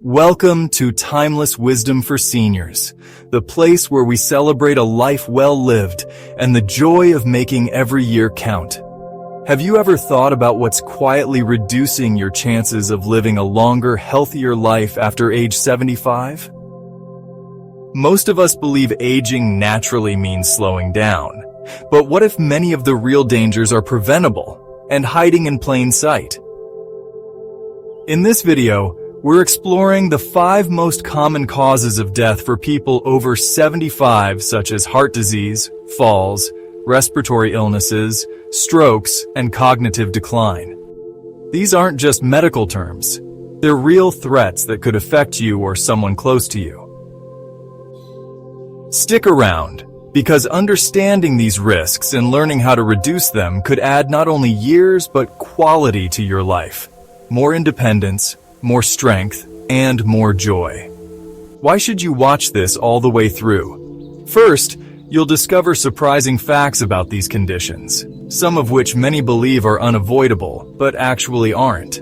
Welcome to Timeless Wisdom for Seniors, the place where we celebrate a life well lived and the joy of making every year count. Have you ever thought about what's quietly reducing your chances of living a longer, healthier life after age 75? Most of us believe aging naturally means slowing down, but what if many of the real dangers are preventable and hiding in plain sight? In this video, we're exploring the 5 most common causes of death for people over 75, such as heart disease, falls, respiratory illnesses, strokes, and cognitive decline. These aren't just medical terms. They're real threats that could affect you or someone close to you. Stick around, because understanding these risks and learning how to reduce them could add not only years but quality to your life. More independence, more strength, and more joy. Why should you watch this all the way through? First, you'll discover surprising facts about these conditions, some of which many believe are unavoidable, but actually aren't.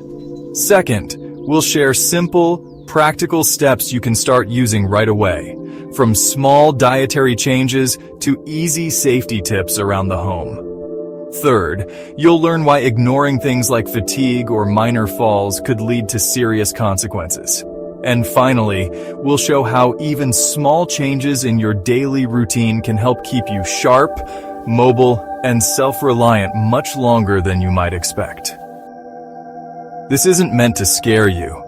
Second, we'll share simple, practical steps you can start using right away, from small dietary changes to easy safety tips around the home. Third, you'll learn why ignoring things like fatigue or minor falls could lead to serious consequences. And finally, we'll show how even small changes in your daily routine can help keep you sharp, mobile, and self-reliant much longer than you might expect. This isn't meant to scare you.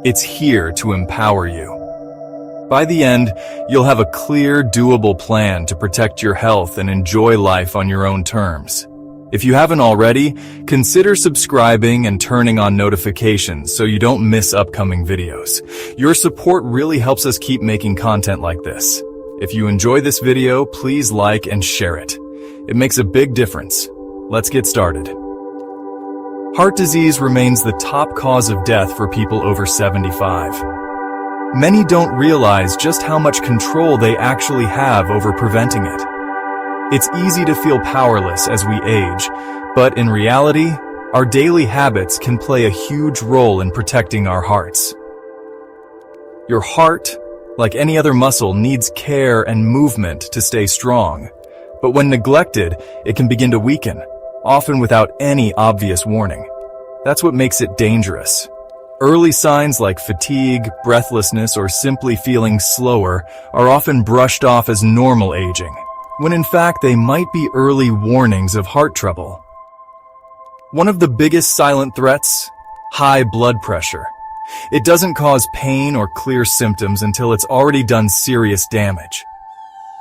It's here to empower you. By the end, you'll have a clear, doable plan to protect your health and enjoy life on your own terms. If you haven't already, consider subscribing and turning on notifications so you don't miss upcoming videos. Your support really helps us keep making content like this. If you enjoy this video, please like and share it. It makes a big difference. Let's get started. Heart disease remains the top cause of death for people over 75. Many don't realize just how much control they actually have over preventing it. It's easy to feel powerless as we age, but in reality, our daily habits can play a huge role in protecting our hearts. Your heart, like any other muscle, needs care and movement to stay strong. But when neglected, it can begin to weaken, often without any obvious warning. That's what makes it dangerous. Early signs like fatigue, breathlessness, or simply feeling slower are often brushed off as normal aging, when in fact they might be early warnings of heart trouble. One of the biggest silent threats? High blood pressure. It doesn't cause pain or clear symptoms until it's already done serious damage.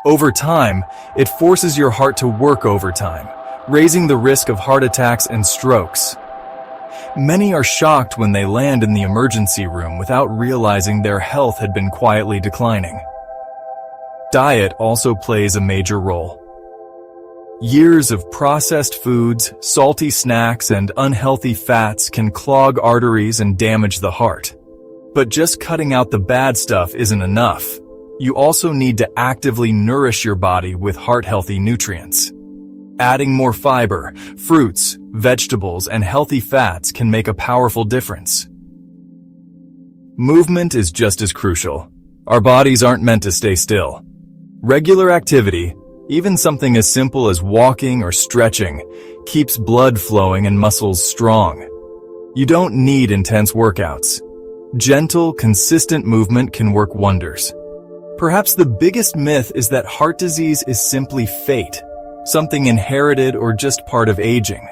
Over time, it forces your heart to work overtime, raising the risk of heart attacks and strokes. Many are shocked when they land in the emergency room without realizing their health had been quietly declining. Diet also plays a major role. Years of processed foods, salty snacks, and unhealthy fats can clog arteries and damage the heart. But just cutting out the bad stuff isn't enough. You also need to actively nourish your body with heart-healthy nutrients. Adding more fiber, fruits, vegetables, and healthy fats can make a powerful difference. Movement is just as crucial. Our bodies aren't meant to stay still. Regular activity, even something as simple as walking or stretching, keeps blood flowing and muscles strong. You don't need intense workouts. Gentle, consistent movement can work wonders. Perhaps the biggest myth is that heart disease is simply fate, something inherited or just part of aging.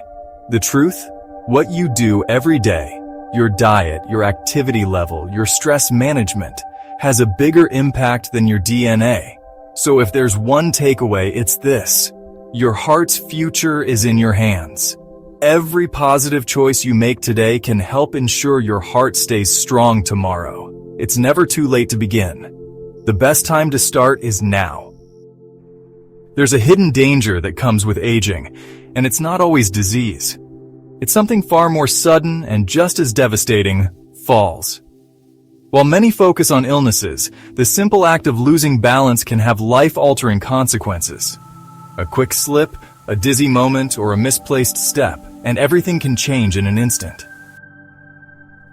The truth? What you do every day, your diet, your activity level, your stress management, has a bigger impact than your DNA. So if there's one takeaway, it's this: your heart's future is in your hands. Every positive choice you make today can help ensure your heart stays strong tomorrow. It's never too late to begin. The best time to start is now. There's a hidden danger that comes with aging, and it's not always disease. It's something far more sudden and just as devastating: falls. While many focus on illnesses, the simple act of losing balance can have life-altering consequences. A quick slip, a dizzy moment, or a misplaced step, and everything can change in an instant.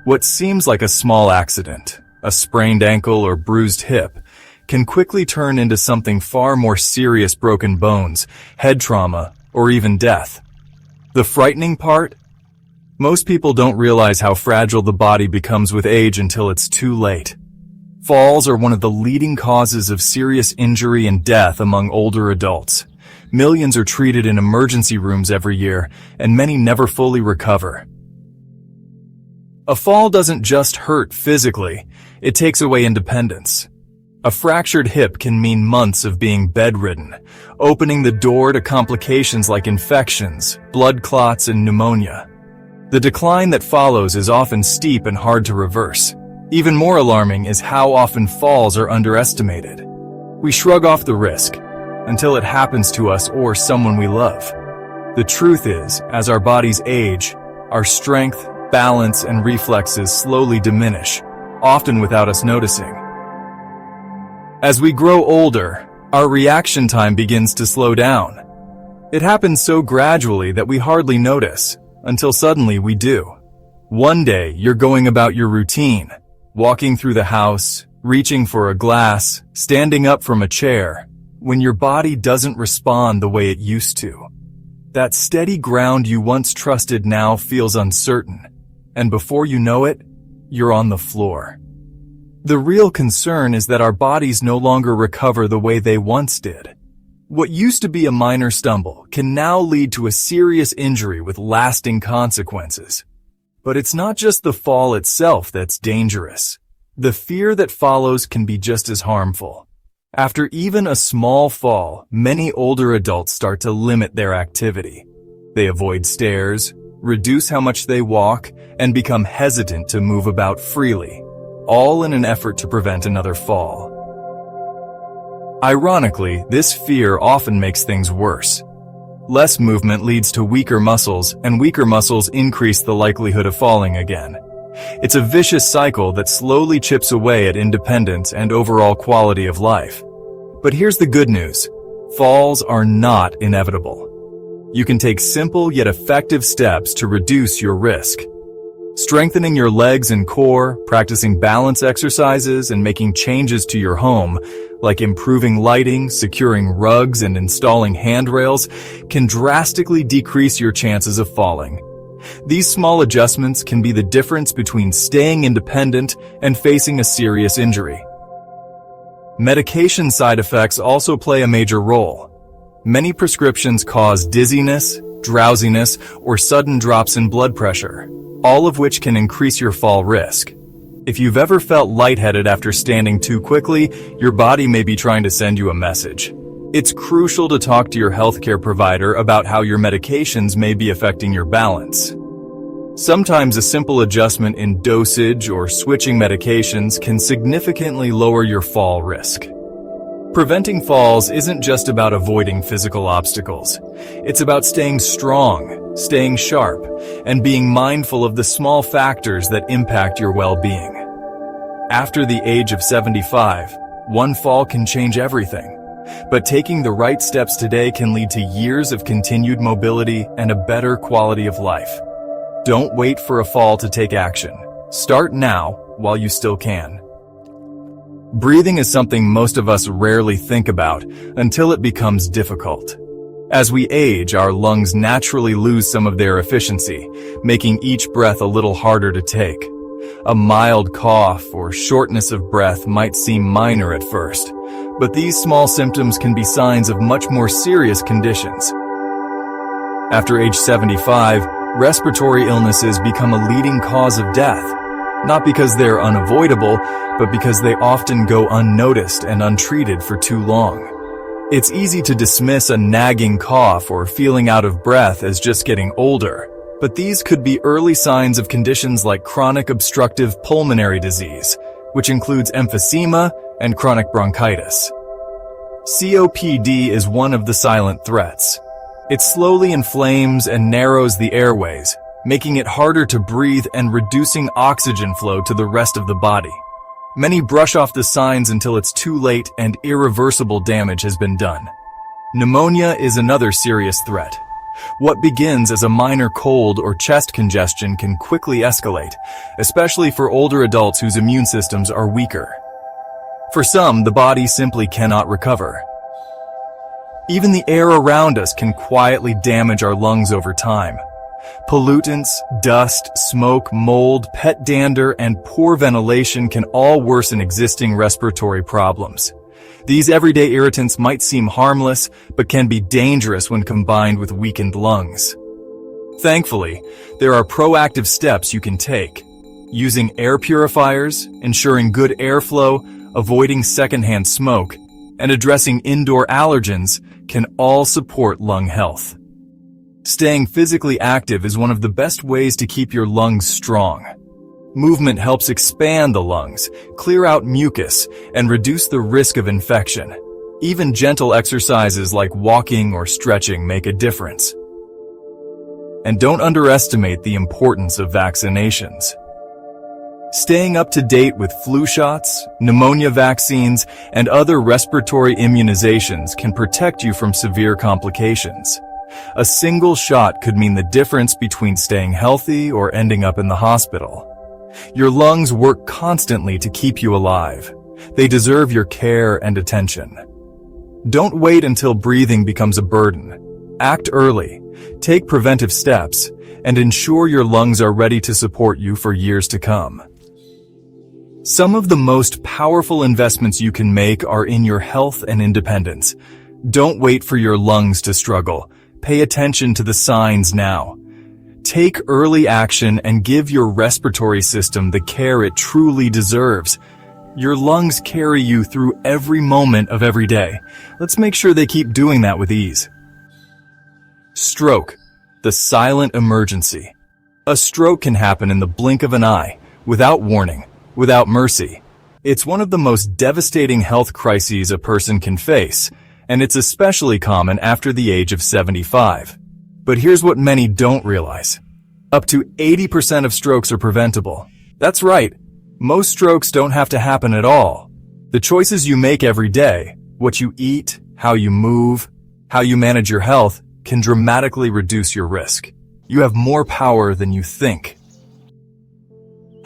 What seems like a small accident, a sprained ankle or bruised hip, can quickly turn into something far more serious: broken bones, head trauma, or even death. The frightening part? Most people don't realize how fragile the body becomes with age until it's too late. Falls are one of the leading causes of serious injury and death among older adults. Millions are treated in emergency rooms every year, and many never fully recover. A fall doesn't just hurt physically, it takes away independence. A fractured hip can mean months of being bedridden, opening the door to complications like infections, blood clots, and pneumonia. The decline that follows is often steep and hard to reverse. Even more alarming is how often falls are underestimated. We shrug off the risk until it happens to us or someone we love. The truth is, as our bodies age, our strength, balance, and reflexes slowly diminish, often without us noticing. As we grow older, our reaction time begins to slow down. It happens so gradually that we hardly notice, until suddenly we do. One day, you're going about your routine, walking through the house, reaching for a glass, standing up from a chair, when your body doesn't respond the way it used to. That steady ground you once trusted now feels uncertain, and before you know it, you're on the floor. The real concern is that our bodies no longer recover the way they once did. What used to be a minor stumble can now lead to a serious injury with lasting consequences. But it's not just the fall itself that's dangerous. The fear that follows can be just as harmful. After even a small fall, many older adults start to limit their activity. They avoid stairs, reduce how much they walk, and become hesitant to move about freely, all in an effort to prevent another fall. Ironically, this fear often makes things worse. Less movement leads to weaker muscles, and weaker muscles increase the likelihood of falling again. It's a vicious cycle that slowly chips away at independence and overall quality of life. But here's the good news. Falls are not inevitable. You can take simple yet effective steps to reduce your risk. Strengthening your legs and core, practicing balance exercises, and making changes to your home, like improving lighting, securing rugs, and installing handrails, can drastically decrease your chances of falling. These small adjustments can be the difference between staying independent and facing a serious injury. Medication side effects also play a major role. Many prescriptions cause dizziness, drowsiness, or sudden drops in blood pressure, all of which can increase your fall risk. If you've ever felt lightheaded after standing too quickly, your body may be trying to send you a message. It's crucial to talk to your healthcare provider about how your medications may be affecting your balance. Sometimes a simple adjustment in dosage or switching medications can significantly lower your fall risk. Preventing falls isn't just about avoiding physical obstacles. It's about staying strong, staying sharp, and being mindful of the small factors that impact your well-being. After the age of 75, one fall can change everything. But taking the right steps today can lead to years of continued mobility and a better quality of life. Don't wait for a fall to take action. Start now while you still can. Breathing is something most of us rarely think about until it becomes difficult. As we age, our lungs naturally lose some of their efficiency, making each breath a little harder to take. A mild cough or shortness of breath might seem minor at first, but these small symptoms can be signs of much more serious conditions. After age 75, respiratory illnesses become a leading cause of death, not because they're unavoidable, but because they often go unnoticed and untreated for too long. It's easy to dismiss a nagging cough or feeling out of breath as just getting older, but these could be early signs of conditions like chronic obstructive pulmonary disease, which includes emphysema and chronic bronchitis. COPD is one of the silent threats. It slowly inflames and narrows the airways, making it harder to breathe and reducing oxygen flow to the rest of the body. Many brush off the signs until it's too late and irreversible damage has been done. Pneumonia is another serious threat. What begins as a minor cold or chest congestion can quickly escalate, especially for older adults whose immune systems are weaker. For some, the body simply cannot recover. Even the air around us can quietly damage our lungs over time. Pollutants, dust, smoke, mold, pet dander, and poor ventilation can all worsen existing respiratory problems. These everyday irritants might seem harmless, but can be dangerous when combined with weakened lungs. Thankfully, there are proactive steps you can take. Using air purifiers, ensuring good airflow, avoiding secondhand smoke, and addressing indoor allergens can all support lung health. Staying physically active is one of the best ways to keep your lungs strong. Movement helps expand the lungs, clear out mucus, and reduce the risk of infection. Even gentle exercises like walking or stretching make a difference. And don't underestimate the importance of vaccinations. Staying up to date with flu shots, pneumonia vaccines, and other respiratory immunizations can protect you from severe complications. A single shot could mean the difference between staying healthy or ending up in the hospital. Your lungs work constantly to keep you alive. They deserve your care and attention. Don't wait until breathing becomes a burden. Act early, take preventive steps, and ensure your lungs are ready to support you for years to come. Some of the most powerful investments you can make are in your health and independence. Don't wait for your lungs to struggle. Pay attention to the signs now. Take early action and give your respiratory system the care it truly deserves. Your lungs carry you through every moment of every day. Let's make sure they keep doing that with ease. Stroke, the silent emergency. A stroke can happen in the blink of an eye, without warning, without mercy. It's one of the most devastating health crises a person can face, and it's especially common after the age of 75. But here's what many don't realize. Up to 80% of strokes are preventable. That's right. Most strokes don't have to happen at all. The choices you make every day, what you eat, how you move, how you manage your health, can dramatically reduce your risk. You have more power than you think.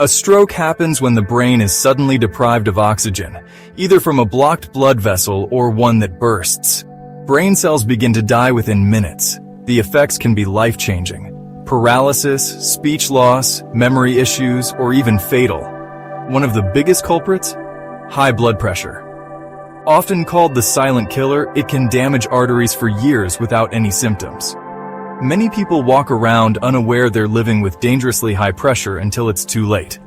A stroke happens when the brain is suddenly deprived of oxygen, either from a blocked blood vessel or one that bursts. Brain cells begin to die within minutes. The effects can be life-changing. Paralysis, speech loss, memory issues, or even fatal. One of the biggest culprits? High blood pressure. Often called the silent killer, it can damage arteries for years without any symptoms. Many people walk around unaware they're living with dangerously high pressure until it's too late.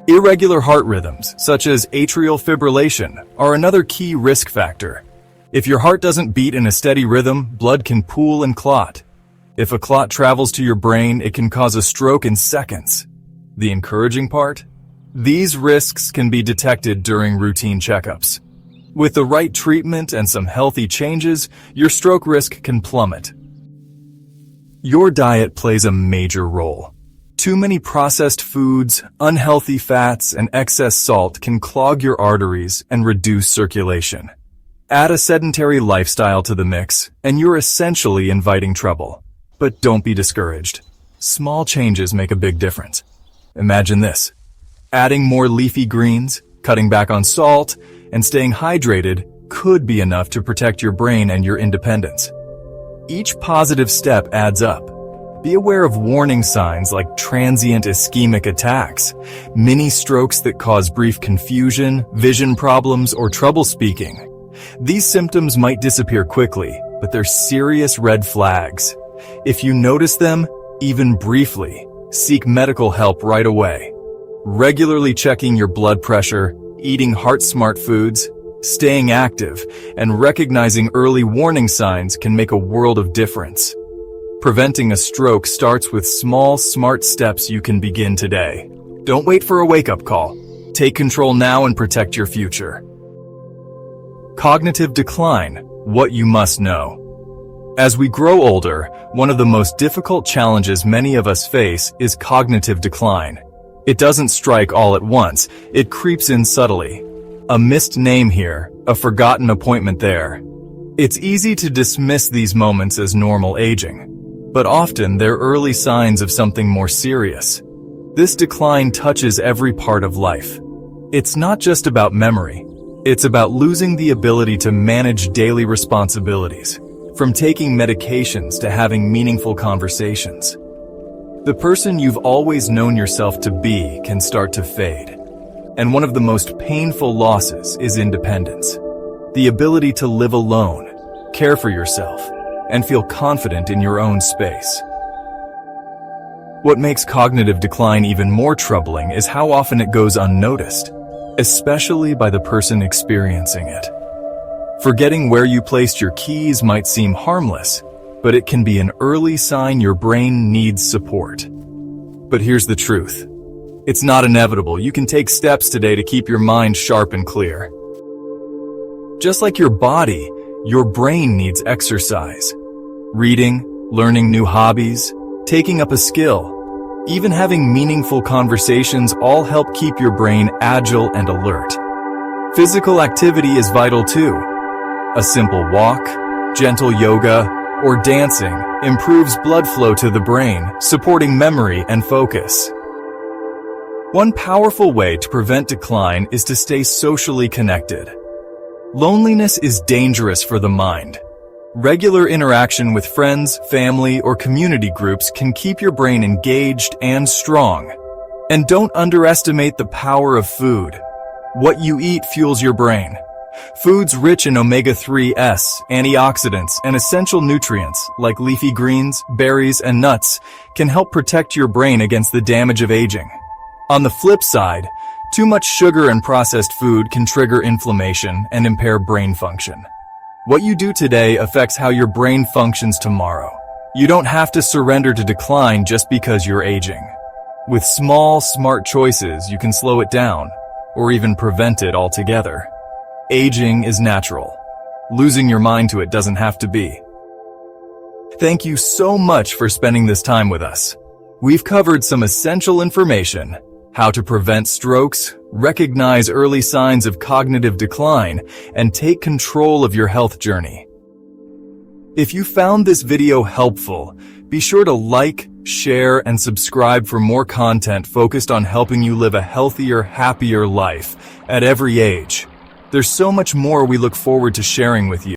Irregular heart rhythms, such as atrial fibrillation, are another key risk factor. If your heart doesn't beat in a steady rhythm, blood can pool and clot. If a clot travels to your brain, it can cause a stroke in seconds. The encouraging part? These risks can be detected during routine checkups. With the right treatment and some healthy changes, your stroke risk can plummet. Your diet plays a major role. Too many processed foods, unhealthy fats, and excess salt can clog your arteries and reduce circulation. Add a sedentary lifestyle to the mix, and you're essentially inviting trouble. But don't be discouraged. Small changes make a big difference. Imagine this. Adding more leafy greens, cutting back on salt, and staying hydrated could be enough to protect your brain and your independence. Each positive step adds up. Be aware of warning signs like transient ischemic attacks, mini strokes that cause brief confusion, vision problems, or trouble speaking. These symptoms might disappear quickly, but they're serious red flags. If you notice them, even briefly, seek medical help right away. Regularly checking your blood pressure, eating heart-smart foods, staying active, and recognizing early warning signs can make a world of difference. Preventing a stroke starts with small, smart steps you can begin today. Don't wait for a wake-up call. Take control now and protect your future. Cognitive decline, what you must know. As we grow older, one of the most difficult challenges many of us face is cognitive decline. It doesn't strike all at once, it creeps in subtly. A missed name here, a forgotten appointment there. It's easy to dismiss these moments as normal aging. but often they're early signs of something more serious. This decline touches every part of life. It's not just about memory. It's about losing the ability to manage daily responsibilities, from taking medications to having meaningful conversations. The person you've always known yourself to be can start to fade. And one of the most painful losses is independence. The ability to live alone, care for yourself, and feel confident in your own space. What makes cognitive decline even more troubling is how often it goes unnoticed, especially by the person experiencing it. Forgetting where you placed your keys might seem harmless, but it can be an early sign your brain needs support. But here's the truth. It's not inevitable. You can take steps today to keep your mind sharp and clear. Just like your body, your brain needs exercise. Reading, learning new hobbies, taking up a skill, even having meaningful conversations all help keep your brain agile and alert. Physical activity is vital too. A simple walk, gentle yoga, or dancing improves blood flow to the brain, supporting memory and focus. One powerful way to prevent decline is to stay socially connected. Loneliness is dangerous for the mind. Regular interaction with friends, family, or community groups can keep your brain engaged and strong. And don't underestimate the power of food. What you eat fuels your brain. Foods rich in omega-3s, antioxidants, and essential nutrients, like leafy greens, berries, and nuts, can help protect your brain against the damage of aging. On the flip side, too much sugar and processed food can trigger inflammation and impair brain function. What you do today affects how your brain functions tomorrow. You don't have to surrender to decline just because you're aging. With small, smart choices, you can slow it down, or even prevent it altogether. Aging is natural. Losing your mind to it doesn't have to be. Thank you so much for spending this time with us. We've covered some essential information: how to prevent strokes, recognize early signs of cognitive decline, and take control of your health journey. If you found this video helpful, be sure to like, share, and subscribe for more content focused on helping you live a healthier, happier life at every age. There's so much more we look forward to sharing with you.